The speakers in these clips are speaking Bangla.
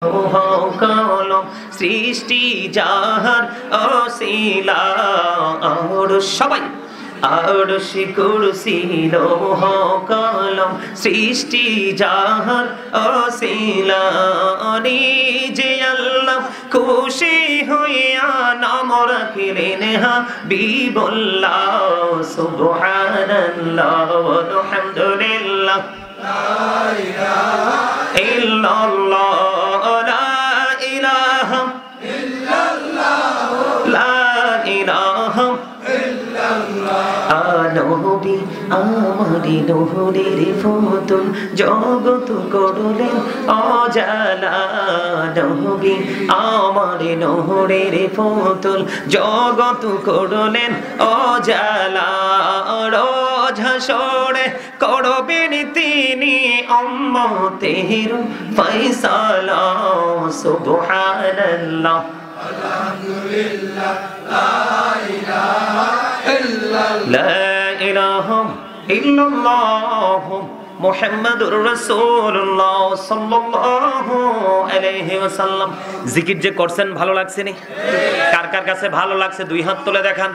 কলম সৃষ্টি যাহার অশিলা আর সবাই আরশি কুরসি লৌহ কলম সৃষ্টি যাহার অশিলা যে আল্লাহ খুশি হইয়া নাম রাখিলেন হাবিবুল্লাহ সুবহানাল্লাহ আলহামদুলিল্লাহ লা ইলাহা ইল্লাল্লাহ নবী আমারি নহরের ফতুল জগত করলেন অজালা নবী আমারি নহরের ফতুল জগত করলেন অজালা রোজ হাসরে করবেন তিনি উম্মতের ফয়সালা সুবহানাল্লাহ আলহামদুলিল্লাহ লা ইলাহা লা ইলাহা ইল্লাল্লাহ মুহাম্মাদুর রাসূলুল্লাহ সাল্লাল্লাহু আলাইহি ওয়াসাল্লাম। জিকির যে করছেন ভালো লাগছে নি? কার কার কাছে ভালো লাগছে দুই হাত তুলে দেখান।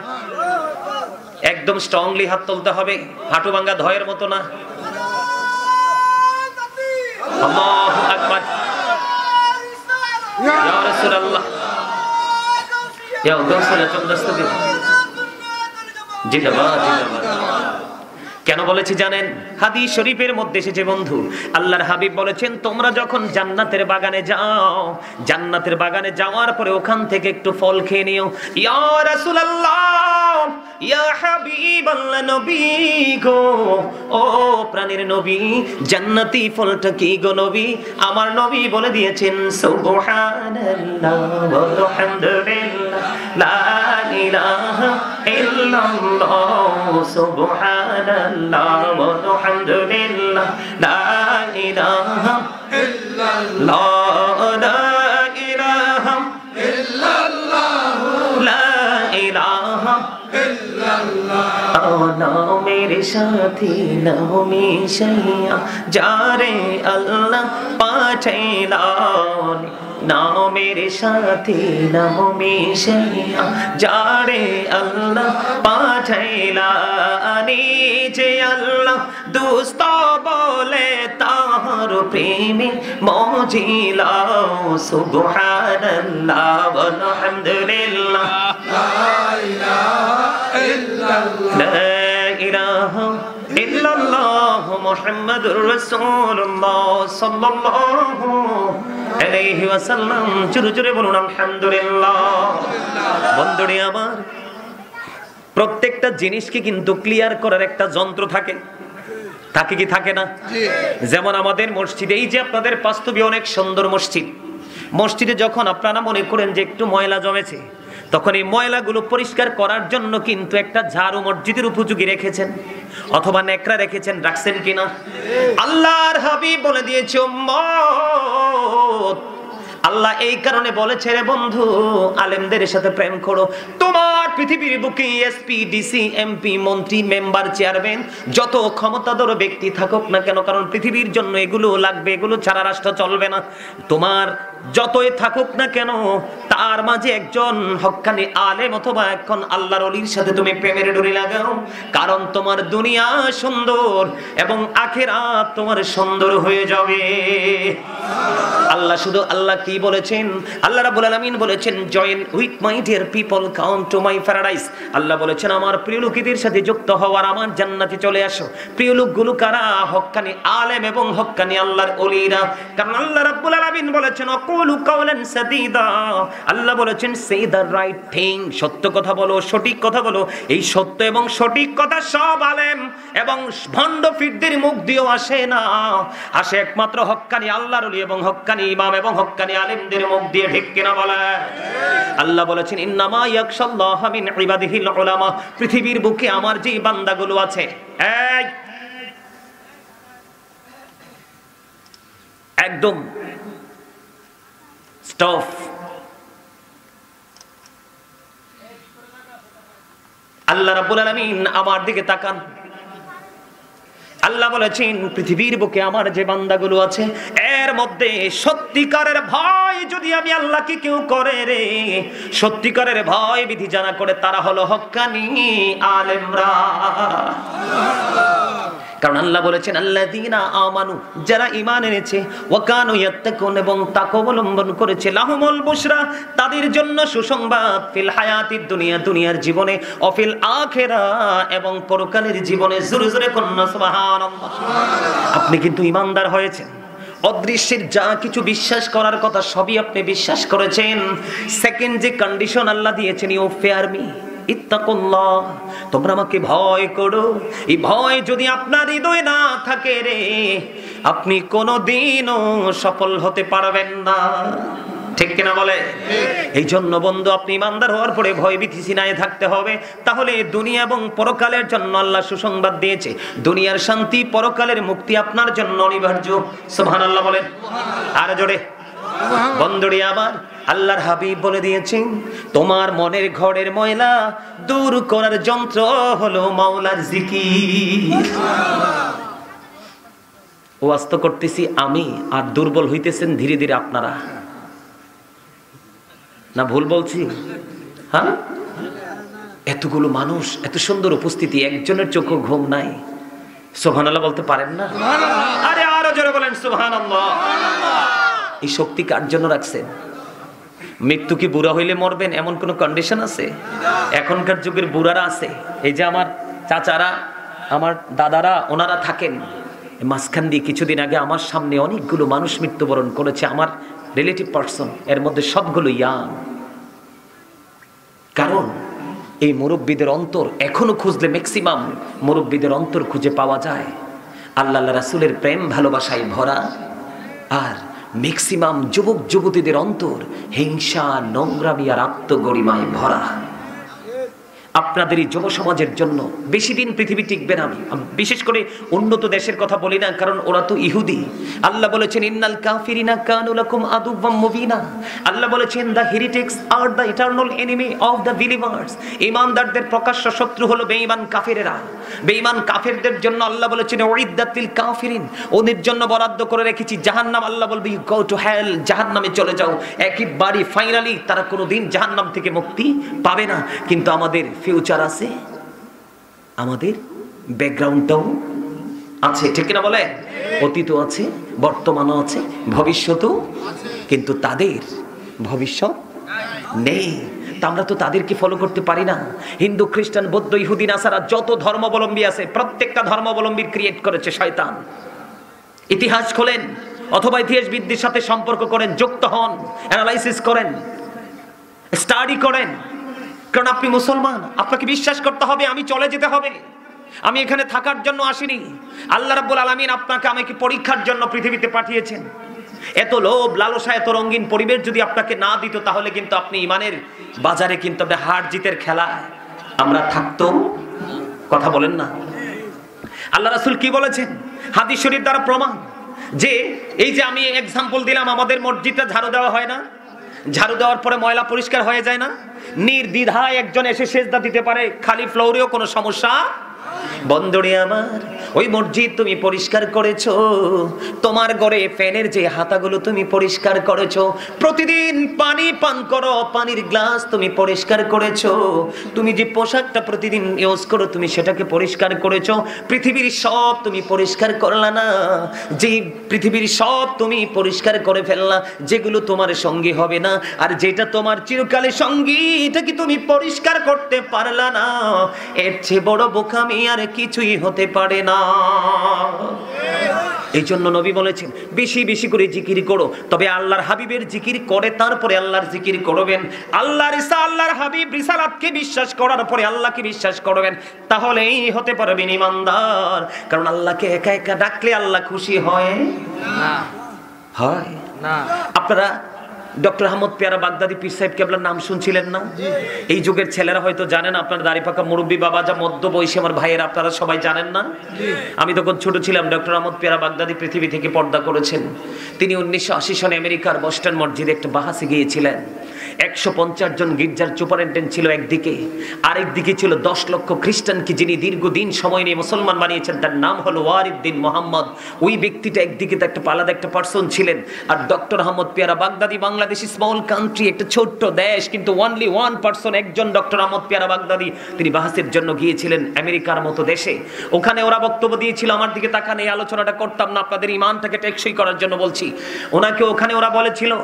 একদম স্ট্রংলি হাত তুলতে হবে, হাঁটু ভাঙা ধয়ের মতো না। আল্লাহু আকবার। ইয়া রাসূলুল্লাহ ইয়া দোসরা চন্দ্রস্তবি জিন্দাবাদ জিন্দাবাদ। কেন বলেছি জানেন? হাদিস শরীফের মধ্যে এসেছে বন্ধু, আল্লাহর হাবিব বলেছেন তোমরা যখন জান্নাতের বাগানে যাও, জান্নাতের বাগানে যাওয়ার পরে ওখান থেকে একটু ফল খেয়ে নিও। ইয়া রাসূলুল্লাহ ইয়া হাবিবাল্লাহ নবী গো, ও প্রাণের নবী জান্নাতি ফলটা কি গো নবী? আমার নবী বলে দিয়েছেন সুবহানাল্লাহ ওয়ালহামদুলিল্লাহ লা ইলাহা ইল্লাল্লাহ সুবহানাল্লাহ ওয়ালহামদুলিল্লাহ লা ইলাহা ইল্লাল্লাহ লা ইলাহা ইল্লাল্লাহ লা ইলাহা ইল্লাল্লাহ। নাও মেরে সাথী নাও মিশাইয়া যারে আল্লাহ পাঠাইলেন, নাও মেরে সাথী নাও মিশাইয়া যারে আল্লাহ পাঠাইলেন, যে আল্লাহ দোস্ত বলে তাহার প্রেমে মজিলা সুবহানাল্লাহ ওয়ালহামদুলিল্লাহ লা ইলাহা ইল্লাল্লাহ লা ইলাহা ইল্লাল্লাহ মুহাম্মাদুর রাসূলুল্লাহ সাল্লাল্লাহু আলাইহি ওয়াসাল্লাম। জোরে জোরে বলুন আলহামদুলিল্লাহ। বন্ধুরে আমার, প্রত্যেকটা জিনিসকে কিন্তু ক্লিয়ার করার একটা যন্ত্র থাকে, থাকে কি থাকে না? যেমন আমাদের মসজিদে, এই যে আপনাদের বাস্তবে অনেক সুন্দর মসজিদ, মসজিদে যখন আপনারা মনে করেন যে একটু ময়লা জমেছে, তখন এই ময়লাগুলো পরিষ্কার করার জন্য কিন্তু একটা ঝাড়ু মসজিদের উপযোগী রেখেছেন, অথবা নেকড়া রেখেছেন, রাখছেন কিনা? আল্লাহর হাবিব বলে দিয়েছে উম্মত, আল্লাহ এই কারণে বলেছে রে বন্ধু আলেমদের সাথে প্রেম করো। তোমার পৃথিবীর বুকে এসপি ডিসি এমপি মন্ত্রী মেম্বার চেয়ারম্যান যত ক্ষমতাধর ব্যক্তি থাকুক না কেন, কারণ পৃথিবীর জন্য এগুলো লাগবে, এগুলো ছাড়া রাষ্ট্র চলবে না। তোমার যতই থাকুক না কেন, তার মাঝে একজন হক্কানি আলেম অথবা এখন আল্লাহর ওলির সাথে তুমি প্রেমের ডোরি লাগাও, কারণ তোমার দুনিয়া সুন্দর এবং আখিরাত তোমার সুন্দর হয়ে যাবে। আল্লাহ শুধু আল্লাহ কি বলেছেন? আল্লাহ রাব্বুল আলামিন বলেছেন join with my dear people come to my paradise. Allah বলেছেন আমার প্রিয় লোকেদের সাথে যুক্ত হওয়ার আমার জান্নাতে চলে আসো। প্রিয় লোকগুলো কারা? হক্কানি আলেম এবং হক্কানি আল্লাহর ওলিরা। কারণ আল্লাহ রাব্বুল আলামিন বলেছেন অকুলু কাওলান সাদীদা, আল্লাহ বলেছেন সে দ্য রাইট থিং, সত্য কথা বলো, সঠিক কথা বলো। এই সত্য এবং সঠিক কথা সব আলেম এবং ভণ্ড ফিরদের মুখ দিয়েও আসে না, আসে একমাত্র হক্কানি আল্লাহর ওলি এবং হক্কানি ইমাম এবং হক্কানি আলেমদের মুখ দিয়ে। ঠিক কিনা বলে? আল্লাহ বলেছেন ইন্নামা ইয়াখশাল্লাহ মিন ইবাদিহিল উলামা, পৃথিবীর বুকে আমার যে বান্দাগুলো আছে, এই একদম স্টপ। আল্লাহ রাব্বুল আলামিন আমার দিকে তাকান। আল্লাহ বলেছেন পৃথিবীর বুকে আমার যে বান্দাগুলো আছে, এর মধ্যে সত্যিকারের ভয় যদি আমি আল্লাহকে কেউ করে রে, সত্যিকারের ভয় বিধি জানা করে, তারা হলো হক্কানি আলেমরা। কারণ আল্লাহ বলেছেন আল্লাযীনা আমানু, যারা ঈমান এনেছে, ওয়া কানু ইয়াত্তাকুন, এবং তাকওয়া অবলম্বন করেছে, লাহুমুল বুশরা, তাদের জন্য সুসংবাদ, ফিল হায়াতিদ দুনিয়া, দুনিয়ার জীবনে, ও ফিল আখিরাহ, এবং পরকালের জীবনে। জোরে জোরে কন্যা সুবহানাল্লাহ। আপনি কিন্তু ঈমানদার হয়েছেন, অদৃশ্যের যা কিছু বিশ্বাস করার কথা সবই আপনি বিশ্বাস করেছেন। সেকেন্ড যে কন্ডিশন আল্লাহ দিয়েছেন, ইউ ফিয়ার মি, ইত্তাকুল্লাহ, তোমরা আমাকে ভয় করো। এই ভয় যদি আপনার হৃদয়ে না থাকে রে, আপনি কোনোদিনও সফল হতে পারবেন না। ঠিক কিনা বলে? এই জন্য বন্ধু, আপনি ইমানদার হওয়ার পরে ভয় ভীতি সিনায় থাকতে হবে। তাহলে দুনিয়া এবং পরকালের জন্য আল্লাহ সুসংবাদ দিয়েছে, দুনিয়ার শান্তি, পরকালের মুক্তি আপনার জন্য অনিবার্য। সুবহানাল্লাহ বলেন আর জোরে। বন্ধুরে আমার, আল্লাহর হাবিব বলে দিয়েছেন, তোমার মনের ঘরের ময়লা দূর করার যন্ত্র হলো মাওলার জিকির। ওয়াজ তো করতেছি আমি, আর দুর্বল হইতেছেন ধীরে ধীরে আপনারা। না ভুল বলছি? হ্যাঁ, এতগুলো মানুষ, এত সুন্দর উপস্থিতি, একজনের চোখে ঘুম নাই। সুবহানাল্লাহ বলতে পারেন না? আরে আরো জোরে বলেন সুবহানাল্লাহ। এই শক্তি কার জন্য রাখছেন? মৃত্যু কি বুড়া হইলে মরবেন এমন কোন কন্ডিশন আছে? এখনকার যুগের বুড়ারা আছে, এই যে আমার চাচারা, আমার দাদারা, ওনারা থাকেন মাঝখান দিয়ে। কিছুদিন আগে আমার সামনে অনেকগুলো মানুষ মৃত্যুবরণ করেছে, আমার রিলেটিভ পার্সন, এর মধ্যে সবগুলো ইয়াং। কারণ এই মুরব্বীদের অন্তর এখনো খুঁজলে ম্যাক্সিমাম মুরব্বীদের অন্তর খুঁজে পাওয়া যায় আল্লাহ রাসূলের প্রেম ভালোবাসায় ভরা, আর ম্যাক্সিমাম যুবক যুবতীদের অন্তর হিংসা, নোংরামি আর আত্মগরিমায় ভরা। আপনাদের এই যুব সমাজের জন্য বেশি দিন পৃথিবী টিকবে না। আমি বিশেষ করে উন্নত দেশের কথা বলি না, কারণ ওরা তো ইহুদি। আল্লাহ বলেছেন ইন্নাল কাফিরিনা কানু লাকুম আদুওয়াম মুবিনা। আল্লাহ বলেছেন the heretics are the eternal enemy of the believers. ঈমানদারদের প্রকাশ্য শত্রু হলো বেঈমান কাফেরেরা। বেঈমান কাফেরদের জন্য আল্লাহ বলেছেন উইদ্দাতিল কাফিরিন, ওদের জন্য বরাদ্দ করে রেখেছি জাহান্নাম। আল্লাহ বলবে ইউ গো টু হেল, জাহান্নামে চলে যাও একেবারে ফাইনালি। তারা কোনোদিন জাহান্নাম থেকে মুক্তি পাবে না। কিন্তু আমাদের ফিউচার আছে, আমাদের ব্যাকগ্রাউন্ডটাও আছে, ঠিক না বলে? অতীতও আছে, বর্তমানও আছে, ভবিষ্যতও, কিন্তু তাদের ভবিষ্যৎ নেই। তা আমরা তো তাদেরকে ফলো করতে পারি না। হিন্দু, খ্রিস্টান, বৌদ্ধ, ইহুদি, নাসারা, যত ধর্মাবলম্বী আছে প্রত্যেকটা ধর্মাবলম্বীর ক্রিয়েট করেছে শয়তান। ইতিহাস খোলেন অথবা ইতিহাসবিদদের সাথে সম্পর্ক করেন, যুক্ত হন, অ্যানালাইসিস করেন, স্টাডি করেন। কারণ আপনি মুসলমান, আপনাকে বিশ্বাস করতে হবে আমি চলে যেতে হবে, আমি এখানে থাকার জন্য আসিনি। আল্লাহ রাব্বুল আলামিন আপনাকে আমাকে পরীক্ষার জন্য পৃথিবীতে পাঠিয়েছেন। এত লোভ লালসা, এত রঙিন পরিবেশ যদি আপনাকে না দিত, তাহলে কিন্তু আপনি ইমানের বাজারে কিন্তু আপনি হার জিতের খেলা আমরা থাকতো। কথা বলেন না? আল্লাহ রাসূল কি বলেছেন? হাদিস শরীফ দ্বারা প্রমাণ, যে এই যে আমি এক্সাম্পল দিলাম, আমাদের মসজিদটা ঝাড়ু দেওয়া হয় না? ঝাড়ু দেওয়ার পরে ময়লা পরিষ্কার হয়ে যায় না? নির্দ্বিধায় একজন এসে সেজদা দিতে পারে, খালি ফ্লোরেও কোনো সমস্যা। বন্ধুরে আমার, ওই মসজিদ তুমি পরিষ্কার করেছো, তোমার ঘরে ফ্যানের যে হাতাগুলো তুমি পরিষ্কার করেছো, প্রতিদিন পানি পান করো, পানির গ্লাস তুমি পরিষ্কার করেছো, তুমি যে পোশাকটা প্রতিদিন ইউজ করো তুমি সেটাকে পরিষ্কার করেছো। পৃথিবীর সব তুমি পরিষ্কার করলা না? যে পৃথিবীর সব তুমি পরিষ্কার করে ফেললা, যেগুলো তোমার সঙ্গী হবে না আর যেটা তোমার চিরকালের সঙ্গী, এটা কি তুমি পরিষ্কার করতে পারলা না? এর চেয়ে বড় বোকামি আর কিছুই হতে পারে না। এই জন্য নবী বলেছেন বেশি বেশি করে জিকির করো। তবে আল্লাহর হাবিবের জিকির করে তারপরে আল্লাহর জিকির করবেন। আল্লাহর হাবিব রিসালাতকে বিশ্বাস করার পরে আল্লাহকে বিশ্বাস করবেন, তাহলেই হতে পারবেন ইমানদার। কারণ আল্লাহকে একা একা ডাকলে আল্লাহ খুশি হয় না, হয় না। আপনারা ডক্টর আহমদ পেয়ারা বাগদাদি পীর সাহেব কেবলার নাম শুনছিলেন না? এই যুগের ছেলেরা হয়তো জানেন, আপনারা দাড়ি পাকা মুরব্বী বাবা যা মধ্য বয়সী আমার ভাইয়েরা আপনারা সবাই জানেন না? আমি তখন ছোট ছিলাম, ডক্টর আহমদ পেয়ারা বাগদাদি পৃথিবী থেকে পর্দা করেছেন। তিনি 1980 সনে আমেরিকার বস্টন মসজিদে একটা বাহাসে গিয়েছিলেন। 150 জন গির্জার সুপারিনটেন্ডেন্ট ছিল একদিকে, আরেকদিকে ছিল 10 লক্ষ খ্রিস্টানকে যিনি দীর্ঘদিন সময় নিয়ে মুসলমান বানিয়েছেন, তার নাম হলো ওয়ারিদ্দিন মোহাম্মদ। ওই ব্যক্তিটা একদিকে তো একটা আলাদা একটা পার্সন ছিলেন, আর ডক্টর আহমদ পেয়ারা বাগদাদি, বাংলাদেশ স্মল কান্ট্রি, একটা ছোট্ট দেশ, কিন্তু অনলি ওয়ান পার্সন, একজন ডক্টর আহমদ পেয়ারা বাগদাদি, তিনি বাহাসের জন্য গিয়েছিলেন আমেরিকার মতো দেশে। ওখানে ওরা বক্তব্য দিয়েছিল, আমার দিকে তাকান, এই আলোচনাটা করতাম না, আপনাদের ইমানটাকে টেকসই করার জন্য বলছি। ওনাকে ওখানে ওরা বলেছিল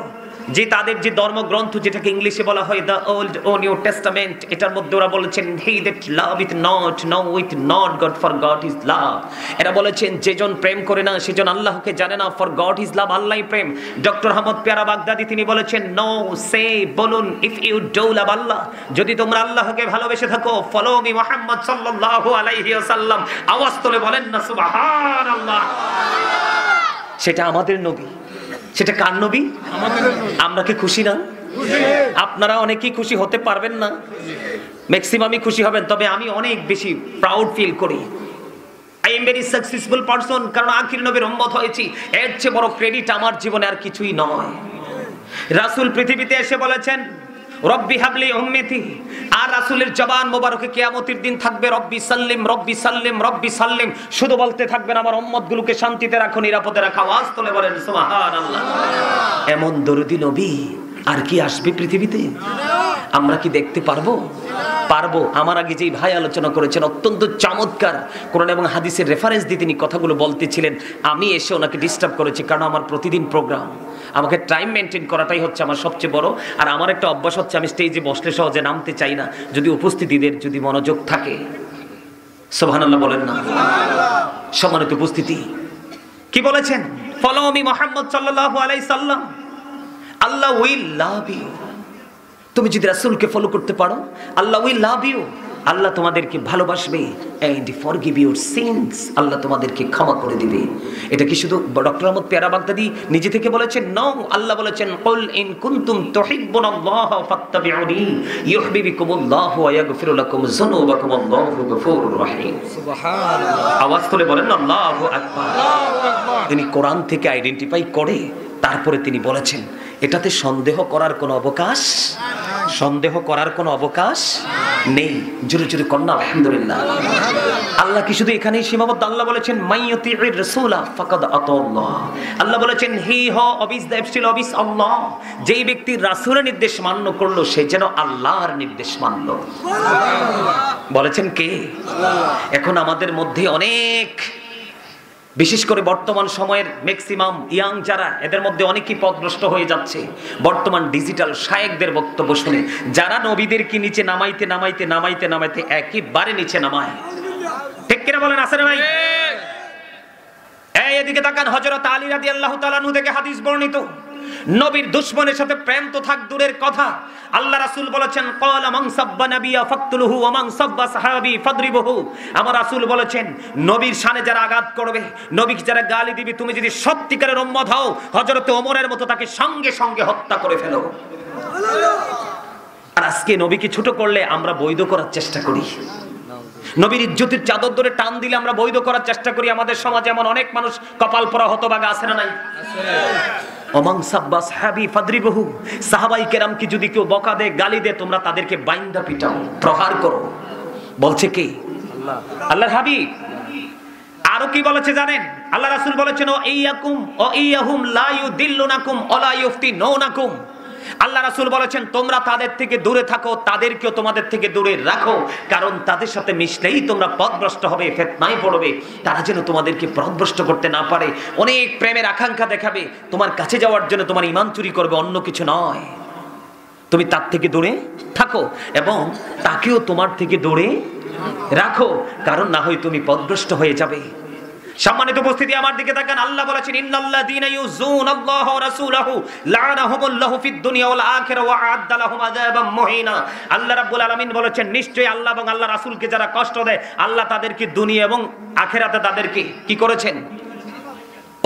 যে তাদের যে ধর্মগ্রন্থ, যেটাকে ইংলিশে বলা হয় দ্য ওল্ড ও নিউ টেস্টামেন্ট, এটার মধ্যে ওরা বলেছেন he that love it not know with not God for God is love. এরা বলেছেন যেজন প্রেম করে না সেজন আল্লাহকে জানে না, ফর গড ইজ লাভ, আল্লাহই প্রেম। ডক্টর আহমদ পেয়ারা বাগদাদি তিনি বলেছেন নো সে, বলুন ইফ ইউ ডু লাভ আল্লাহ, যদি তোমরা আল্লাহকে ভালোবেসে থাকো, ফলো মি মুহাম্মদ সাল্লাল্লাহু আলাইহি ওয়াসাল্লাম, আওয়াজ তুলে বলেন না সুবহানাল্লাহ। সেটা আমাদের নবী, সেটা কার নবী? আমরা কি খুশি না? আপনারা অনেকেই খুশি হতে পারবেন না, ম্যাক্সিমামই খুশি হবেন, তবে আমি অনেক বেশি প্রাউড ফিল করি। I am very successful person, কারণ আখির নবীর উম্মত হয়েছি, এর চেয়ে বড় ক্রেডিট আমার জীবনে আর কিছুই নয়। রাসূল পৃথিবীতে এসে বলেছেন রব্বি হাবলি উম্মতি, আর রাসূলের জবান মোবারকে কিয়ামতের দিন থাকবে রব্বি সাল্লিম রব্বি সাল্লিম রব্বি সাল্লিম, শুধু বলতে থাকবেন আমার উম্মতগুলোকে শান্তিতে রাখো, নিরাপদে রাখো, আওয়াজ তুলে বলেন সুবহানাল্লাহ। এমন দরদি নবী আর কি আসবে পৃথিবীতে? আমরা কি দেখতে পারবো? পারবো। আমার আগে যেই ভাই আলোচনা করেছেন অত্যন্ত চমৎকার কোরআন এবং হাদিসের রেফারেন্স দিয়ে তিনি কথাগুলো বলতেছিলেন, আমি এসে ওনাকে ডিস্টার্ব করেছি, কারণ আমার প্রতিদিন প্রোগ্রাম, আমাকে টাইম মেনটেন করাটাই হচ্ছে আমার সবচেয়ে বড়। আর আমার একটা অভ্যাস হচ্ছে আমি স্টেজে বসলে সহজে নামতে চাই না, যদি উপস্থিতিদের যদি মনোযোগ থাকে। সুবহানাল্লাহ বলেন না? সম্মানিত উপস্থিতি, কি বলেছেন? ফলো মি মুহাম্মদ সাল্লাল্লাহু আলাইহি সাল্লাম, আল্লাহ উইল লাভ ইউ। তুমি যদি রাসূলকে ফলো করতে পারো, আল্লাহ উইল লাভ ইউ, আল্লাহ তোমাদেরকে ভালোবাসবে, এন্ড ফরগিভ ইউর সিনস, আল্লাহ তোমাদেরকে ক্ষমা করে দিবে। এটা কি শুধু ডক্টর আহমদ পেয়ারা বাগদাদি নিজে থেকে বলেছেন? নো, আল্লাহ বলেছেন কুল ইন কুনতুম তুহিব্বুনাল্লাহ ফাত্তাবিউনি ইউহিব্বুকুমুল্লাহু ওয়া ইয়াগফিরু লাকুম যুনুবাকুম আল্লাহু গফুরুর রহিম। সুবহানাল্লাহ, আওয়াজ তুলে বলেন আল্লাহু আকবার। আল্লাহু আকবার। তিনি কোরআন থেকে আইডেন্টিফাই করে তারপরে তিনি বলেছেন, এটাতে সন্দেহ করার কোনো অবকাশ, সন্দেহ করার কোনো অবকাশ নেই। জোরে জোরে কন্যা আলহামদুলিল্লাহ। আল্লাহ কি শুধু এখানেই সীমাবদ্ধ? আল্লাহ বলেছেন মাইয়ুতির রাসূলা ফাকাদ আতাল্লাহ, আল্লাহ বলেছেন হি হ অবিস দ্য এফসিল অবিস আল্লাহ, যেই ব্যক্তি রাসূলের নির্দেশ মান্য করলো সে যেন আল্লাহর নির্দেশ মানলো। বলেছেন কে? এখন আমাদের মধ্যে অনেক, বিশেষ করে বর্তমান সময়ের ম্যাক্সিমাম ইয়াং যারা, এদের মধ্যে অনেকেই পথভ্রষ্ট হয়ে যাচ্ছে বর্তমান ডিজিটাল শায়েখদের বক্তব্য শুনে, যারা নবীদেরকে নিচে নামাইতে নামাইতে নামাইতে নামাইতে একেবারে নিচে নামায়। ঠিক কিনা বলেন? আছে না ভাই? এই এদিকে তাকান, হযরত আলী রাদিয়াল্লাহু তাআলা আনহু থেকে হাদিস বর্ণিত, নবীর দুশমনের সাথে প্রেম তো থাক দূরের কথা, আল্লাহ রাসূল বলেছেন ক্বালা মান সাব্বা নাবিয়া ফাকতুলহু ওয়া মান সাব্বা সাহাবী ফাদরিবহু। আমার রাসূল বলেছেন নবীর শানে যারা আঘাত করবে, নবীকে যারা গালি দিবে, তুমি যদি সত্যিকারের উম্মত হও, হযরত ওমরের মতো তাকে সঙ্গে সঙ্গে হত্যা করে ফেলো। আর আজকে নবীকে ছোট করলে আমরা বৈধ করার চেষ্টা করি, নবীর ইজ্জতের চাদর ধরে টান দিলে আমরা বৈধ করার চেষ্টা করি। আমাদের সমাজে এমন অনেক মানুষ কপাল পরা হতভাগা আছে না নাই? ওমান সাব্বা সাহাবী ফাদরিবহু, সাহাবায়ে কেরামকে যদি কেউ বকা দেয়, গালি দেয়, তোমরা তাদেরকে বাইন্দা পিটাও, প্রহার করো। বলছে কে? আল্লাহ, আল্লাহর হাবিব। আরো কি বলেছে জানেন? আল্লাহ রাসূল বলেছেন ও ইয়াকুম ও ইয়াহুম লা ইউদিল্লুনাকুম ওয়ালা ইফতিনুনাকুম। আল্লাহ রাসূল বলেছেন তোমরা তাদের থেকে দূরে থাকো, তাদেরকেও তোমাদের থেকে দূরে রাখো, কারণ তাদের সাথে মিশলেই তোমরা পথভ্রষ্ট হবে, ফিতনায় পড়বে। তারা যেন তোমাদেরকে পথভ্রষ্ট করতে না পারে, অনেক প্রেমের আকাঙ্ক্ষা দেখাবে, তোমার কাছে যাওয়ার জন্য তোমার ঈমান চুরি করবে, অন্য কিছু নয়। তুমি তার থেকে দূরে থাকো এবং তাকেও তোমার থেকে দূরে রাখো, কারণ না হয় তুমি পথভ্রষ্ট হয়ে যাবে। সম্মানিত উপস্থিতি, আমার দিকে তাকান, আল্লাহ বলেছেন ইন্নাল্লাযীনা ইউযুনাল্লাহা ওয়া রাসূলাহু লা'নাহুমুল্লাহু ফিদ দুনিয়া ওয়াল আখিরা ওয়া আ'আদ্দা লাহুম আযাবাম মুহিনা। আল্লাহ রাব্বুল আলামিন বলেছেন নিশ্চয়ই আল্লাহ এবং আল্লাহ রাসূলকে যারা কষ্ট দেয়, আল্লাহ তাদেরকে দুনিয়া এবং আখিরাতে তাদেরকে কি করেছেন?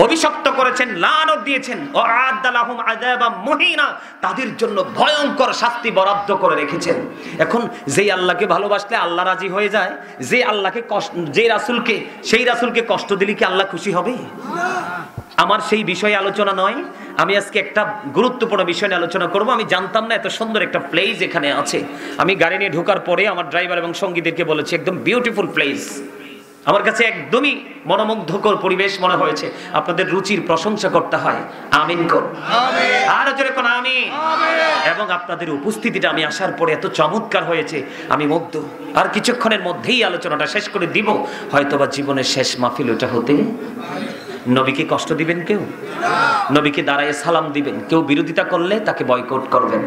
অভিশপ্ত করেছেন, লানত দিয়েছেন। ও আ'আদ্দা লাহুম আযাবাম মুহিনা, তাদের জন্য ভয়ঙ্কর শাস্তি বরাদ্দ করে রেখেছেন। এখন যেই আল্লাহকে ভালোবাসলে আল্লাহ রাজি হয়ে যায়, যে আল্লাহকে কষ্ট, যে রাসূলকে, সেই রাসূলকে কষ্ট দিলে কি আল্লাহ খুশি হবে? আমার সেই বিষয়ে আলোচনা নয়, আমি আজকে একটা গুরুত্বপূর্ণ বিষয় নিয়ে আলোচনা করব। আমি জানতাম না এত সুন্দর একটা প্লেস এখানে আছে। আমি গাড়ি নিয়ে ঢোকার পরে আমার ড্রাইভার এবং সঙ্গীদেরকে বলেছি একদম বিউটিফুল প্লেস, আমার কাছে একদমই মনোমুগ্ধকর পরিবেশ মনে হয়েছে। আপনাদের রুচির প্রশংসা করতে হয়, আমিন কর, আর জোরে কোন আমিন। এবং আপনাদের উপস্থিতিটা আমি আসার পরে এত চমৎকার হয়েছে, আমি মুগ্ধ। আর কিছুক্ষণের মধ্যেই আলোচনাটা শেষ করে দিব, হয়তোবা জীবনের শেষ মাহফিল ওটা হতে। নবীকে কষ্ট দিবেন কেউ, নবীকে দাঁড়ায় সালাম দিবেন কেউ, বিরোধিতা করলে তাকে বয়কট করবেন।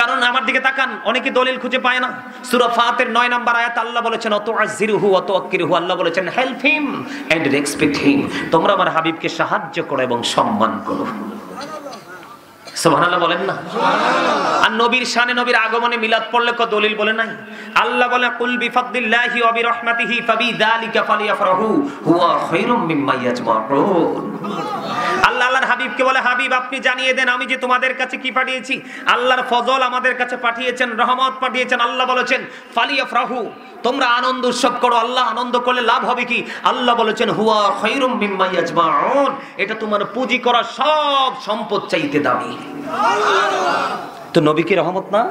কারণ আমার দিকে তাকান, অনেকে দলিল খুঁজে পায় না। সূরা ফাতির 9 নম্বর আয়াত আল্লাহ বলেছেন অতুআযিরুহু ওয়া তুআক্কিরুহু, আল্লাহ বলেছেন help him and respect him, তোমরা আমার হাবিবকে সাহায্য করো এবং সম্মান করো। সুবহানাল্লাহ বলেন না? আর নবীর শানে, নবীর আগমনে মিলাদ পড়লে কত দলিল বলে নাই। আল্লাহ বলে কুল বিফাদলিল্লাহি ওয়া বিরহমাতিহি ফাবিযালিকা ফালিয়াফরাহু হুয়া খায়রুম মিম্মা ইয়াজমাউন। আল্লাহর হাবিবকে বলে হাবিব আপনি জানিয়ে দেন আমি যে তোমাদের কাছে কি পাঠিয়েছি, আল্লাহর ফজল আমাদের কাছে পাঠিয়েছেন, রহমত পাঠিয়েছেন। আল্লাহ বলেছেন ফালিয়াফরাহু, তোমরা আনন্দ উৎসব করো। আল্লাহ আনন্দ করলে লাভ হবে কি? আল্লাহ বলেছেন হুয়া খায়রুম মিম্মা ইয়াজমাউন, এটা তোমার পুঁজি করা সব সম্পদ চাইতে দামি। তো নবী কি রহমত না?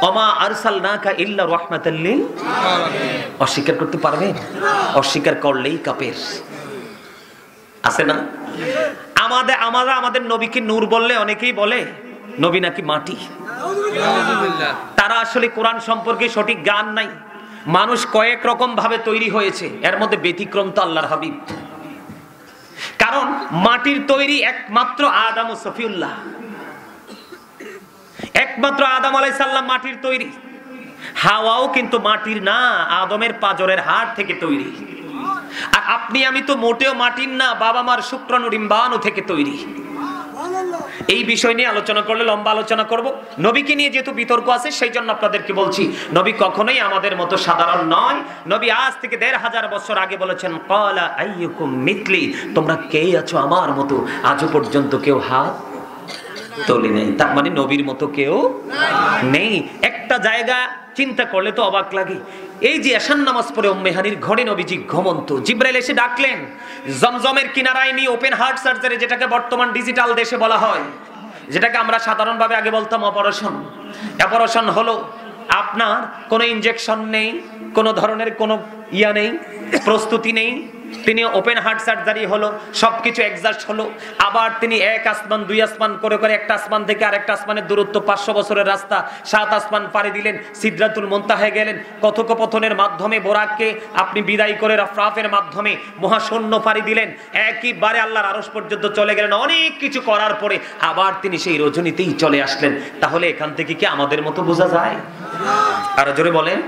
ওমা আরসালনাকা ইল্লা রাহমাতাল লিল আলামিন। অস্বীকার করতে পারবে? অস্বীকার করলেই কাফের। আছে না? আমাদের নবীকে নূর বললে অনেকেই বলে নবী নাকি মাটি। তারা আসলে কোরআন সম্পর্কে সঠিক জ্ঞান নাই। মানুষ কয়েক রকম ভাবে তৈরি হয়েছে, এর মধ্যে ব্যতিক্রম তো আল্লাহর হাবিব। কারণ মাটির তৈরি একমাত্র আদম ও সফিউল্লাহ, একমাত্র আদম আলাইহিস সালাম মাটির তৈরি। হাওয়াও কিন্তু মাটির না, আদমের পাজরের হাড় থেকে তৈরি। আর আপনি আমি তো মোটেও মাটির না, বাবা মার শুক্রাণু ডিম্বাণু থেকে তৈরি। এই বিষয় নিয়ে আলোচনা করলে লম্বা আলোচনা করব। নবীকে নিয়ে যেহেতু বিতর্ক আছে সেই জন্য আপনাদেরকে বলছি, নবী কখনোই আমাদের মতো সাধারণ নয়। নবী আজ থেকে ১৫০০ বছর আগে বলেছেন ক্বালা আইয়ুকুম মিথলি, তোমরা কে আছো আমার মতো? আজও পর্যন্ত কেউ হাত তোলে নাই। তার মানে নবীর মতো কেউ নেই। একটা জায়গা চিন্তা করলে তো অবাক লাগে। এই যে এশার নামাজ পড়ে উম্মে হানির ঘরে নবীজি ঘুমন্ত, জিবরাইল এসে ডাকলেন জমজমের কিনারায় নিয়ে ওপেন হার্ট সার্জারি, যেটাকে বর্তমান ডিজিটাল দেশে বলা হয়, যেটাকে আমরা সাধারণভাবে আগে বলতাম অপারেশন হলো। আপনার কোনো ইনজেকশন নেই, কোনো ধরনের কোনো ইয়া নেই, প্রস্তুতি নেই। তিনি ওপেন হার্ট সার্জারি হলো, সবকিছু এক্সাস্ট হলো। আবার তিনি এক আসমান দুই আসমান করে করে একটা আসমান থেকে আরেকটা আসমানের দূরত্ব 500 বছরের রাস্তা, 7 আসমান পাড়ি দিলেন, সিদরাতুল মুনতাহায় গেলেন। কথোপকথনের মাধ্যমে বোরাককে আপনি বিদায় করে রাফরাফের মাধ্যমে মহাশূন্য পাড়ি দিলেন, একইবারে আল্লাহর আরশ পর্যন্ত চলে গেলেন। অনেক কিছু করার পরে আবার তিনি সেই রজনীতেই চলে আসলেন। তাহলে এখান থেকে কি আমাদের মতো বোঝা যায়? আর জোরে বলেন,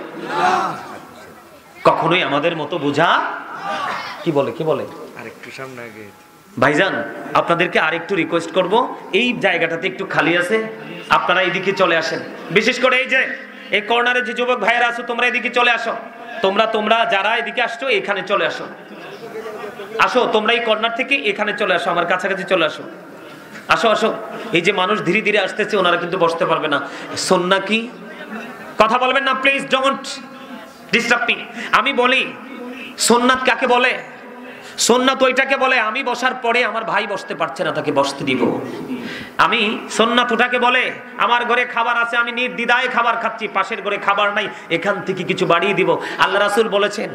কখনোই আমাদের মতো বোঝা কি বলে আরেকটু সামনে আগে। ভাইজান আপনাদেরকে আরেকটু রিকোয়েস্ট করব, এই জায়গাটাতে একটু খালি আছে, আপনারা এদিকে চলে আসেন। বিশেষ করে এই যে এই কর্নারে যে যুবক ভাইরা আছো, তোমরা এদিকে চলে আসো। তোমরা যারা এদিকে আসছো এখানে চলে আসো। তোমরা এই কর্নার থেকে এখানে চলে আসো, আমার কাছাকাছি চলে আসো। আসো। এই যে মানুষ ধীরে ধীরে আসতেছে, ওনারা কিন্তু বসতে পারবে না। সুন্নাহ কি? কথা বলবেন না প্লিজ, ডোন্ট ডিস্টার্ব মি। আমি বলি সুন্নাত কাকে বলে? সুন্নাত ওইটাকে বলে আমি বসার পরে আমার ভাই বসতে পারছে না, তাকে বসতে দিব। আমি সুন্নাত ওটাকে বলে আমার ঘরে খাবার আছে, আমি নির্দ্বিধায় খাবার খাচ্ছি, পাশের ঘরে খাবার নাই, এখান থেকে কিছু বাড়িয়ে দিব। আল্লাহ রাসূল বলেছেন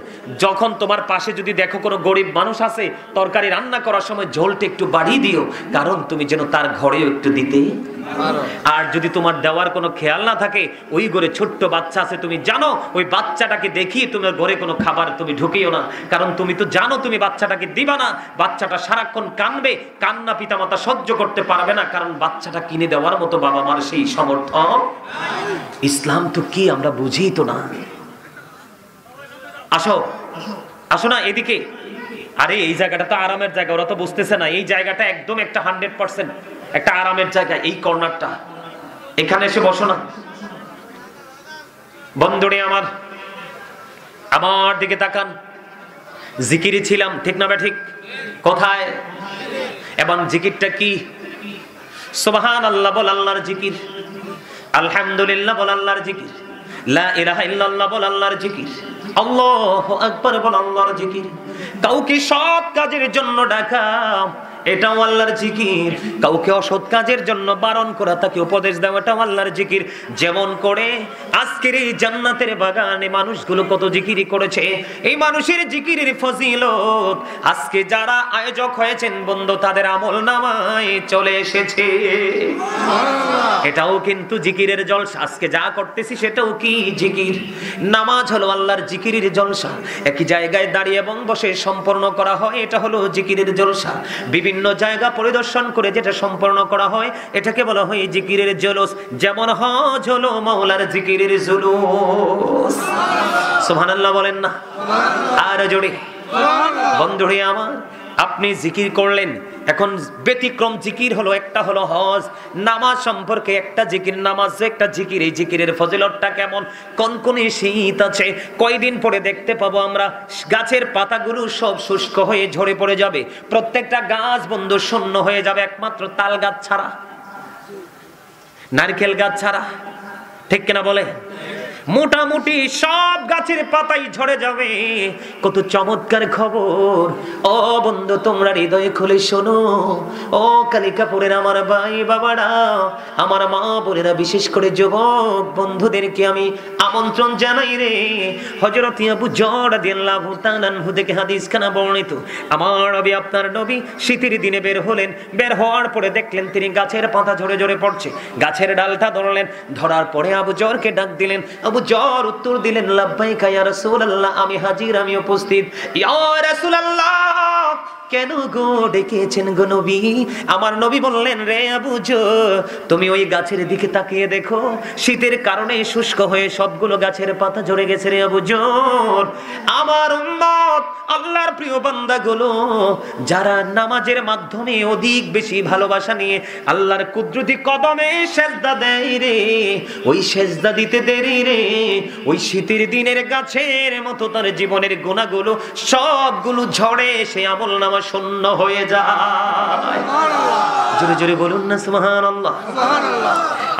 যখন তোমার পাশে যদি দেখো কোনো গরিব মানুষ আছে, তরকারি রান্না করার সময় ঝোলটা একটু বাড়িয়ে দিও, কারণ তুমি যেন তার ঘরেও একটু দিতে। আর যদি তোমার দেওয়ার কোনো খেয়াল না থাকে, ওই ঘরে ছোট্ট বাচ্চা আছে, তুমি জানো ওই বাচ্চাটাকে দেখিয়ে তোমার ঘরে কোনো খাবার তুমি ঢুকিও না, কারণ তুমি তো জানো তুমি বাচ্চাটাকে দিবা না। বাচ্চাটা সারাক্ষণ কানবে, কান্না পিতামাতা সহ্য করতে পারবে না, কারণ বাচ্চাটা কিনে দেওয়ার মতো বাবা মার সেই সমর্থন। ইসলাম তো কি আমরা বুঝি তো না। আসো না এদিকে। আরে এই জায়গাটা তো আরামের জায়গা, ওরা তো বুঝতেছে না। এই জায়গাটা একদম একটা 100% একটা আরামের জায়গা। এই কর্নারটা, এখানে এসে বসো না। বন্ধুরে আমার দিকে তাকান। জিকিরে ছিলাম, ঠিক না ঠিক? কোথায়? এবং জিকিরটা কি? সুবহানাল্লাহ বল আল্লাহর জিকির, আলহামদুলিল্লাহ বল আল্লাহর জিকির, লা ইলাহা ইল্লাল্লাহ বল আল্লাহর জিকির, আল্লাহু আকবার বল আল্লাহর জিকির। কাউকে সৎ কাজের জন্য ডাকা, এটাও আল্লাহর জিকির। কাউকে অসৎ কাজের জন্য বারণ করা, তাকে উপদেশ দেওয়া, এটাও আল্লাহর জিকির। যেমন করে আজকের এই জান্নাতের বাগানে মানুষগুলো কত জিকিরি করেছে, এই মানুষের জিকিরের ফজিলত আজকে যারা আয়োজক হয়েছেন বন্ধু, তাদের আমলনামায় চলে এসেছে। এটাও কিন্তু জিকিরের জলসা। আজকে যা করতেছি সেটাও কি জিকির। নামাজ হলো আল্লাহর জিকিরের জলসা। একই জায়গায় দাঁড়িয়ে এবং বসে সম্পন্ন করা হয়, এটা হলো জিকিরের জলসা। বিভিন্ন জায়গা পরিদর্শন করে যেটা সম্পন্ন করা হয়, এটাকে বলা হয় জিকিরের জলস। যেমন হজ হলো মাওলার জিকিরের জুলুস। সুবহানাল্লাহ বলেন না? আর জোরে বন্ধুরে আমার, আপনি জিকির করলেন, এখন ব্যতিক্রম জিকির হলো, একটা হলো হজ। নামাজ সম্পর্কে একটা জিকির, নামাজ একটা জিকির। এই জিকিরের ফজিলতটা কেমন? কনকনে শীত আছে, কয়দিন পরে দেখতে পাবো আমরা গাছের পাতাগুলো সব শুষ্ক হয়ে ঝরে পড়ে যাবে, প্রত্যেকটা গাছ বন্ধু শূন্য হয়ে যাবে, একমাত্র তাল গাছ ছাড়া, নারকেল গাছ ছাড়া। ঠিক কিনা বলে? মোটামুটি সব গাছের পাতাই ঝরে যাবে। কত চমৎকার খবর! ও বন্ধু, তোমরা হৃদয়ে খুলে শোনো। ও কালিকাপুরের আমার ভাই বাবারা, আমার মা বোনেরা, বিশেষ করে যুবক বন্ধুদেরকে আমি আমন্ত্রণ জানাই রে। হযরত আবু যর রাদিয়াল্লাহু তাআলা আনহু থেকে হাদিস খানা বর্ণিত, আমার নবী, আপনার নবী শীতের দিনে বের হলেন। বের হওয়ার পরে দেখলেন তিনি গাছের পাতা ঝরে ঝরে পড়ছে। গাছের ডালটা ধরলেন, ধরার পরে আবু যরকে ডাক দিলেন। আবু যর উত্তর দিলেন, লাব্বাইকা ইয়া রাসূলুল্লাহ, আমি হাজির, আমি উপস্থিত। ইয়া রাসূলুল্লাহ, কেন গো ডেকেছেন গো নবী? আমার নবী বললেন, রে আবু যর, তুমি ওই গাছের দিকে তাকিয়ে দেখো, শীতের কারণে শুষ্ক হয়ে সবগুলো গাছের পাতা ঝরে গেছে রে আবু যর। আমার উম্মত, আল্লাহর প্রিয় বান্দাগুলো, যারা নামাজের মাধ্যমে অধিক বেশি ভালোবাসা নিয়ে আল্লাহর কুদরতি কদমে সেজদা দেয় রে, ওই সেজদা দিতে দেরি রে, ওই শীতের দিনের গাছের মতো তার জীবনের গুনাহগুলো সবগুলো ঝরে, সে আমলনামা শূন্য হয়ে যায়। জোরে জোরে বলুন না সুবহানাল্লাহ।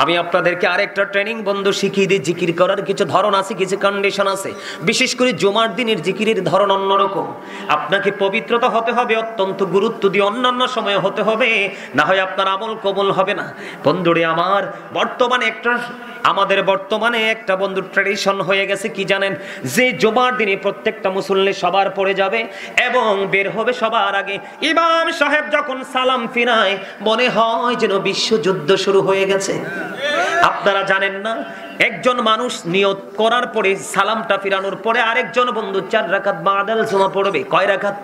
আমি আপনাদেরকে আরেকটা ট্রেনিং বন্ধু শিখিয়ে দিই। জিকির করার কিছু ধরন আছে, কিছু কন্ডিশন আছে। বিশেষ করে জুমার দিনের জিকিরের ধরন অন্যরকম। আপনাকে পবিত্রতা হতে হবে, অত্যন্ত গুরুত্ব দিয়ে, অন্যান্য সময়ে হতে হবে, না হয় আপনার আমল কবুল হবে না। বন্ধুরে আমার, আমাদের বর্তমানে একটা বন্ধু ট্র্যাডিশন হয়ে গেছে কি জানেন? যে জুমার দিনে প্রত্যেকটা মুসল্লি সবার পড়ে যাবে এবং বের হবে সবার আগে। ইমাম সাহেব যখন সালাম ফিরায়, মনে হয় যেন বিশ্বযুদ্ধ শুরু হয়ে গেছে। আপনারা জানেন না, একজন মানুষ নিয়ত করার পরে সালামটা ফিরানোর পরে আরেকজন বন্ধু 4 রাকাত বাদাল জুমা পড়বে। কয় রাকাত?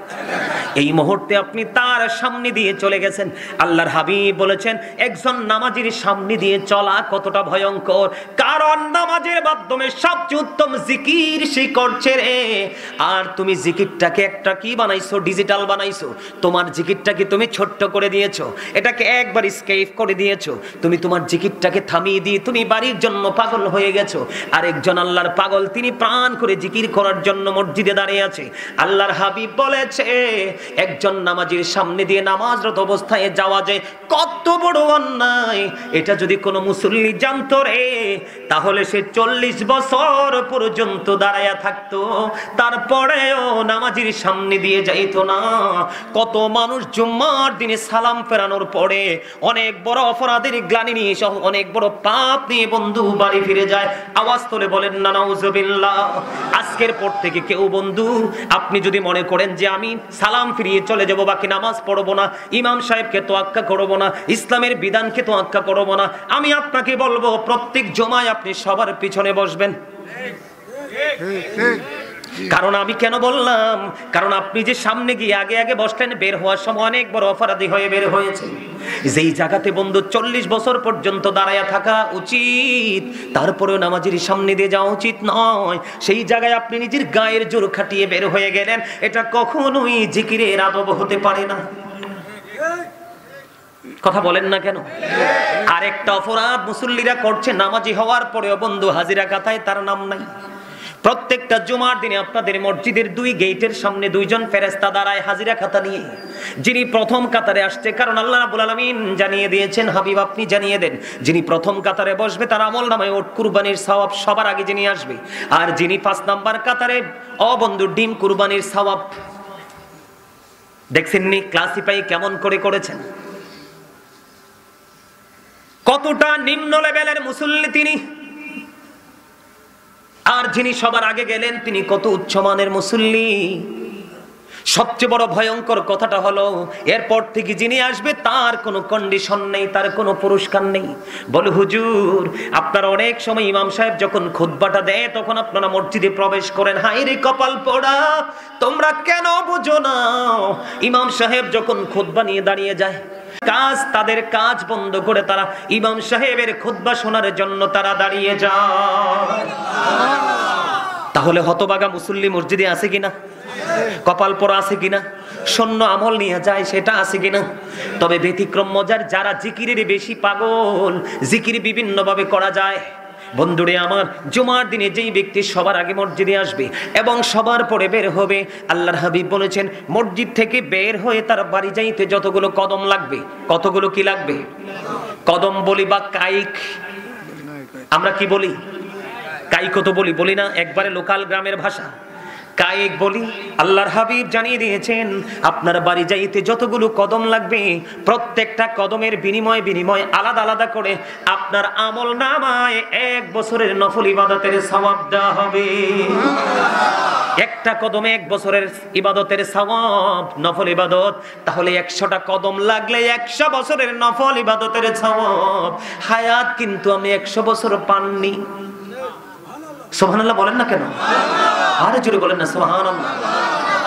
এই মুহূর্তে আপনি তার সামনে দিয়ে চলে গেছেন। আল্লাহর হাবিব বলেছেন, একজন নামাজীর সামনে দিয়ে চলা কতটা ভয়ঙ্কর, কারণ নামাজের মাধ্যমে সবচেয়ে উত্তম জিকির সে করছে রে। আর তুমি জিকিরটাকে একটা কি বানাইছো? ডিজিটাল বানাইছো। তোমার জিকিরটাকে তুমি ছোট্ট করে দিয়েছো, এটাকে একবার স্কেপ করে দিয়েছো। তুমি তোমার জিকিরটাকে থামিয়ে দিয়ে তুমি বাড়ির জন্য পাগল হয়ে গেছো। আরেকজন আল্লাহর পাগল, তিনি প্রাণ করে জিকির করার জন্য মসজিদে দাঁড়িয়ে আছে। আল্লাহর হাবিব বলেছে, একজন নামাজীর সামনে দিয়ে নামাজরত অবস্থায় যাওয়া যায় কত বড় অন্যায়। এটা যদি কোনো মুসল্লি জানতো রে, তাহলে সে 40 বছর পর্যন্ত দাঁড়ায়া থাকতো, তারপরেও নামাজীর সামনে দিয়ে যাইতো না। কত মানুষ জুম্মার দিনে সালাম ফেরানোর পরে অনেক বড় অপরাধের গ্লানি নিয়ে, অনেক বড় পাপ নিয়ে বন্ধু বাড়ি ফিরে যায়। আওয়াজ তোলে বলেন না নাউজুবিল্লাহ। আজকের পর থেকে কেউ বন্ধু, আপনি যদি মনে করেন যে আমি সালাম ফিরিয়ে চলে যাব, বাকি নামাজ পড়বো না, ইমাম সাহেবকে তোয়াক্কা করবো না, ইসলামের বিধানকে তোয়াক্কা করবো না, আমি আপনাকে বলবো প্রত্যেক জমায় আপনি সবার পিছনে বসবেন। কারণ আমি কেন বললাম? কারণ আপনি যে সামনে গিয়ে আগে আগে বসলেন, বের হওয়ার সময় অনেক বড় অপরাধী হয়ে বের হয়েছে। যেই জায়গাতে বন্ধু 40 বছর পর্যন্ত দাঁড়ায়া থাকা উচিত, তারপরেও নামাজের সামনে দিয়ে যাওয়া উচিত নয়, সেই জায়গায় আপনি নিজের গায়ের জোর খাটিয়ে বের হয়ে গেলেন, এটা কখনোই জিকিরের আদব হতে পারে না। কথা বলেন না কেন? আরেকটা অপরাধ মুসল্লিরা করছে, নামাজি হওয়ার পরেও বন্ধু হাজিরা খাতায় তার নাম নাই। প্রত্যেকটা জুমার দিনে আপনাদের মসজিদের 2 গেটের সামনে 2 জন ফেরেশতা দাঁড়ায় হাজিরা খাতা নিয়ে। যিনি প্রথম কাতারে আসছে, কারণ আল্লাহ রাব্বুল আলামিন জানিয়ে দিয়েছেন, হাবিব আপনি জানিয়ে দেন, যিনি প্রথম কাতারে বসবে তার আমলনামায় ওট কুরবানির সওয়াব সবার আগে যিনি আসবে, আর যিনি 5 নাম্বার কাতারে বন্ধু ডিম কুরবানির সওয়াব দেখছেননি ক্লাসিফাই কেমন করে করেছেন, কতটা নিম্ন লেভেলের মুসল্লি তিনি, আর যিনি সবার আগে গেলেন তিনি কত উচ্চমানের মুসল্লি। সবচেয়ে বড় ভয়ঙ্কর কথাটা হলো এরপর থেকে যিনি আসবে তার কোনো কন্ডিশন নেই, তার কোনো পুরস্কার নেই। বলে হুজুর আপনারা অনেক সময় ইমাম সাহেব যখন খুতবাটা দেয় তখন আপনারা মসজিদে প্রবেশ করেন, হায় রে কপাল পোড়া, তোমরা কেন বুঝো না ইমাম সাহেব যখন খুতবা নিয়ে দাঁড়িয়ে যায় কাজ, তাদের কাজ বন্ধ করে তারা ইমাম সাহেবের খুতবা শোনার জন্য তারা দাঁড়িয়ে যায়। তাহলে হতভাগা মুসল্লি মসজিদে আছে কিনা, কপাল পোড়া আছে কিনা, শূন্য আমল নিয়ে যায় সেটা আছে কিনা? তবে ব্যতিক্রম মজার, যারা জিকিরের বেশি পাগল, জিকির বিভিন্ন ভাবে করা যায়। বন্ধুরে আমার, জুমার দিনে যেই ব্যক্তি সবার আগে মসজিদে আসবে এবং সবার পরে বের হবে, আল্লাহর হাবিব বলেছেন মসজিদ থেকে বের হয়ে তার বাড়ি যাইতে যতগুলো কদম লাগবে, কতগুলো কি লাগবে? কদম বলি বা কাইক, আমরা কি বলি? কাইক তো বলি না, একবারে লোকাল গ্রামের ভাষা কায়েক বলি। আল্লাহর হাবিব জানিয়ে দিয়েছেন আপনার বাড়ি যাইতে যতগুলো কদম লাগবে প্রত্যেকটা কদমের বিনিময় আলাদা আলাদা করে আপনার আমল নামায় 1 বছরের নফল ইবাদতের সওয়াব দেওয়া হবে। একটা কদমে 1 বছরের ইবাদতের সওয়াব, নফল ইবাদত। তাহলে 100টা কদম লাগলে 100 বছরের নফল ইবাদতের সওয়াব। হায়াত কিন্তু আমি 100 বছর পাননি। সুবহানাল্লাহ বলেন না কেন? আরে জোরে বলেন না সুবহানাল্লাহ।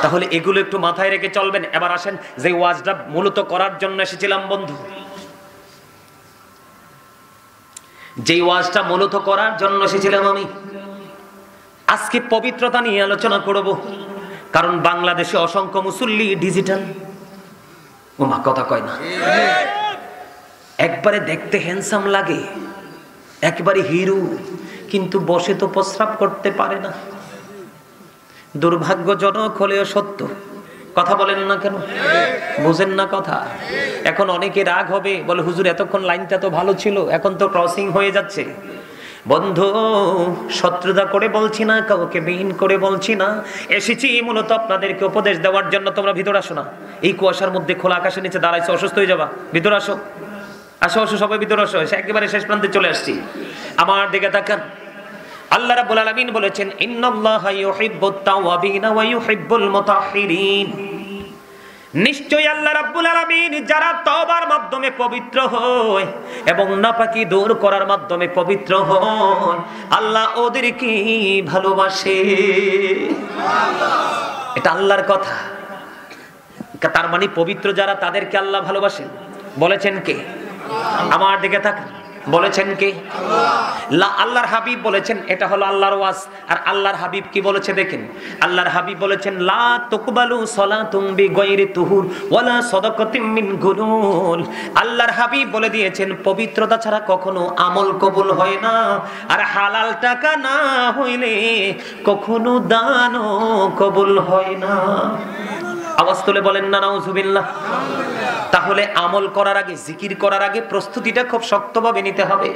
তাহলে এগুলো একটু মাথায় রেখে চলবেন। এবার আসেন যে ওয়াজটা মূলত করার জন্য এসেছিলাম বন্ধু, যে ওয়াজটা মূলত করার জন্য এসেছিলাম আমি, আজকে পবিত্রতা নিয়ে আলোচনা করব। কারণ বাংলাদেশে অসংখ্য মুসল্লি ডিজিটাল, ওমা কথা কয় না, একবারে দেখতে হ্যান্ডসাম লাগে, একবারে হিরো, কিন্তু বসে তো প্রস্রাব করতে পারে না। দুর্ভাগ্যজনক হলেও সত্য। কথা বলেন না কেন? বুঝেন না কথা? এখন অনেকে রাগ হবে, বলে হুজুর এতক্ষণ লাইনটা তো ভালো ছিল, এখন তো ক্রসিং হয়ে যাচ্ছে। বন্ধু, শত্রুতা করে বলছি না, কাউকে বিহীন করে বলছি না, এসেছি মূলত আপনাদেরকে উপদেশ দেওয়ার জন্য। তোমরা ভিতরে আসো না, এই কুয়াশার মধ্যে খোলা আকাশের নিচে দাঁড়াইছো, অসুস্থ হয়ে যাবা। ভিতরে আসো, আসো আসো, সবাই ভিতরে আসো। একেবারে শেষ প্রান্তে চলে আসছি। আমার দিকে তাকান। আল্লাহ রাব্বুল আলামিন বলেছেন ইন্নাল্লাহা ইউহিব্বুত তাওয়াবিন ওয়া ইউহিব্বুল মুতাহহিরিন। নিশ্চয়ই আল্লাহ রাব্বুল আলামিন যারা তওবার মাধ্যমে পবিত্র হয় এবং নাপাকি দূর করার মাধ্যমে পবিত্র হয়, আল্লাহ ওদেরকে ভালোবাসে। এটা আল্লাহর কথা। তার মানে পবিত্র যারা, তাদেরকে আল্লাহ ভালোবাসেন। বলেছেন কে? আমার দিকে তাকান। বলেছেন কে? আল্লাহর হাবিব বলেছেন। এটা হলো আল্লাহর ওয়াজ। আর আল্লাহর হাবিব কি বলেছে দেখেন। আল্লাহর হাবিব বলেছেন লা তুকবালু সালাতুম বিগাইরি তুহুর ওয়ালা সাদাকাতিম মিন গুলুল। আল্লাহর হাবিব বলে দিয়েছেন পবিত্রতা ছাড়া কখনো আমল কবুল হয় না, আর হালাল টাকা না হইলে কখনো দানও কবুল হয় না। আওয়াজ তুলে বলেন না নাউজুবিল্লাহ। তাহলে আমল করার আগে, জিকির করার আগে প্রস্তুতিটা খুব শক্তভাবে নিতে হবে।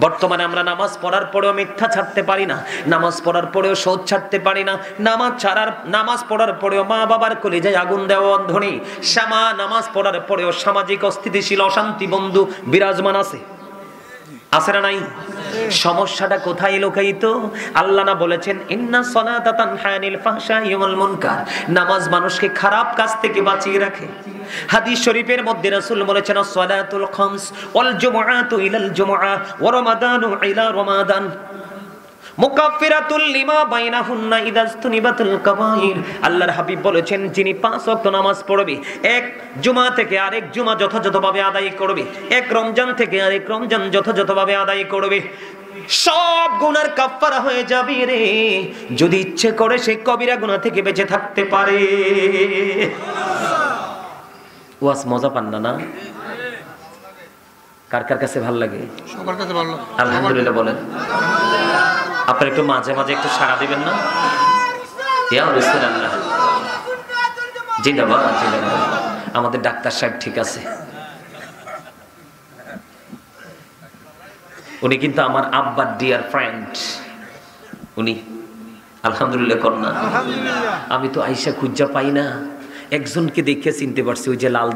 বর্তমানে আমরা নামাজ পড়ার পরেও মিথ্যা ছাড়তে পারি না, নামাজ পড়ার পরেও সুদ ছাড়তে পারি না, নামাজ পড়ার পরেও মা বাবার কলিজায় আগুন দেওয়া অন্ধনী, নামাজ পড়ার পরেও সামাজিক অস্থিতিশীল অশান্তি বন্ধু বিরাজমান আছে, আছে না নাই? সমস্যাটা কোথায় লুকায়িত? আল্লাহ না বলেছেন ইন্না সলাতা তানহা আনিল ফাহশাই ওয়াল মুনকার, নামাজ মানুষকে খারাপ কাজ থেকে বাঁচিয়ে রাখে। হাদিস শরীফের মধ্যে রাসূল বলেছেন as-সালাতুল খামস ওয়াল জুমআতু ইলাল জুমআ ওয়া রমাদানু ইলা রমাদান মুকাফফিরাতুল লিমা বাইনাহুন্না ইদাস্তুনিবাতুল কাবাইর। আল্লাহর হাবিব বলেছেন যিনি 5 ওয়াক্ত নামাজ পড়বে, এক জুমা থেকে আরেক জুমা যথাযথভাবে আদায় করবে, এক রমজান থেকে আরেক রমজান যথাযথভাবে আদায় করবে, সব গুনার কাফফারা হয়ে যাবে রে, যদি ইচ্ছে করে সে কবিরা গুনাহ থেকে বেঁচে থাকতে পারে। ওয়াজ মজা পান না? কার কার কাছে ভালো লাগে? সবার কাছে ভালো লাগে। আলহামদুলিল্লাহ বলেন। আপনারা একটু মাঝে মাঝে একটু সাড়া দিবেন না? ইয়া রাসূলুল্লাহ, জিন্দাবাদ জিন্দাবাদ। আমাদের ডাক্তার সাহেব ঠিক আছে, উনি কিন্তু আমার আব্বার ডিয়ার ফ্রেন্ড। উনি আলহামদুলিল্লাহ কর না। আমি তো আইসা খুঁজা পাই না, একজনকে দেখে চিনতে পারছি, ওই যে লাল